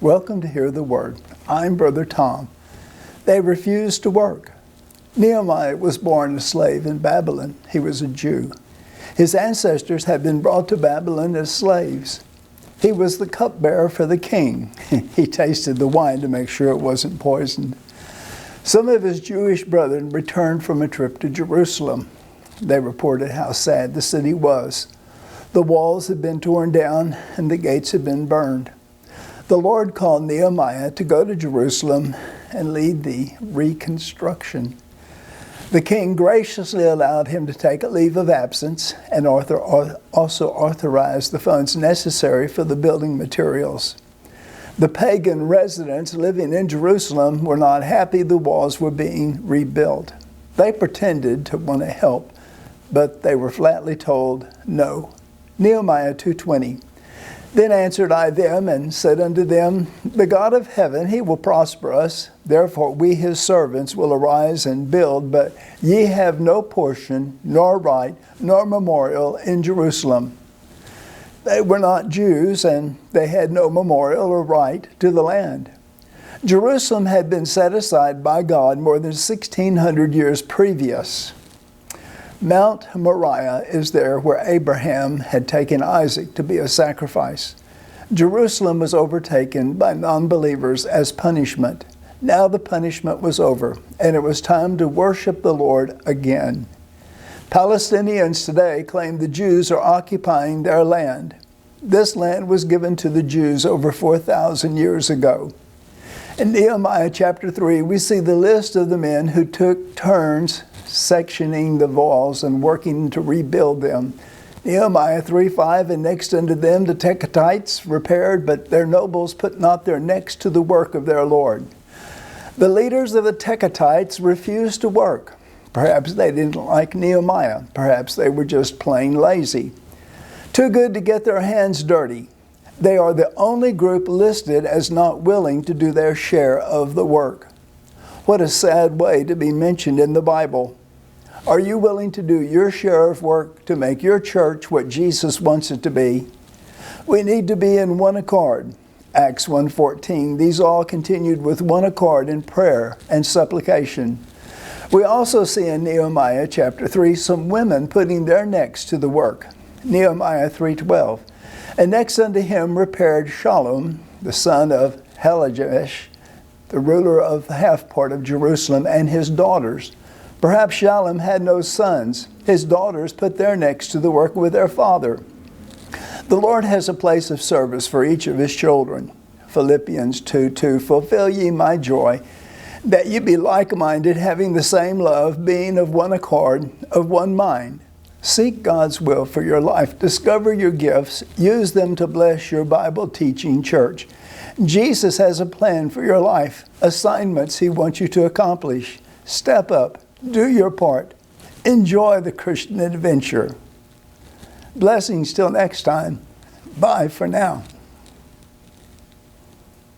Welcome to Hear the Word. I'm Brother Tom. They refused to work. Nehemiah was born a slave in Babylon. He was a Jew. His ancestors had been brought to Babylon as slaves. He was the cupbearer for the king. He tasted the wine to make sure it wasn't poisoned. Some of his Jewish brethren returned from a trip to Jerusalem. They reported how sad the city was. The walls had been torn down and the gates had been burned. The Lord called Nehemiah to go to Jerusalem and lead the reconstruction. The king graciously allowed him to take a leave of absence and also authorized the funds necessary for the building materials. The pagan residents living in Jerusalem were not happy the walls were being rebuilt. They pretended to want to help, but they were flatly told no. Nehemiah 2:20. Then answered I them, and said unto them, The God of heaven, he will prosper us. Therefore we his servants will arise and build, but ye have no portion, nor right, nor memorial in Jerusalem. They were not Jews, and they had no memorial or right to the land. Jerusalem had been set aside by God more than 1,600 years previous. Mount Moriah is there where Abraham had taken Isaac to be a sacrifice. Jerusalem was overtaken by non-believers as punishment. Now the punishment was over, and it was time to worship the Lord again. Palestinians today claim the Jews are occupying their land. This land was given to the Jews over 4,000 years ago. In Nehemiah chapter 3, we see the list of the men who took turns sectioning the walls and working to rebuild them. Nehemiah 3:5, and next unto them the Tekoites repaired, but their nobles put not their necks to the work of their Lord. The leaders of the Tekoites refused to work. Perhaps they didn't like Nehemiah. Perhaps they were just plain lazy. Too good to get their hands dirty. They are the only group listed as not willing to do their share of the work. What a sad way to be mentioned in the Bible. Are you willing to do your share of work to make your church what Jesus wants it to be? We need to be in one accord. Acts 1:14, these all continued with one accord in prayer and supplication. We also see in Nehemiah chapter 3 some women putting their necks to the work. Nehemiah 3:12, and next unto him repaired Shallum, the son of Helajesh, the ruler of the half part of Jerusalem, and his daughters. Perhaps Shallum had no sons. His daughters put their necks to the work with their father. The Lord has a place of service for each of his children. Philippians 2:2, fulfill ye my joy, that ye be like-minded, having the same love, being of one accord, of one mind. Seek God's will for your life. Discover your gifts. Use them to bless your Bible teaching church. Jesus has a plan for your life, assignments he wants you to accomplish. Step up. Do your part. Enjoy the Christian adventure. Blessings till next time. Bye for now.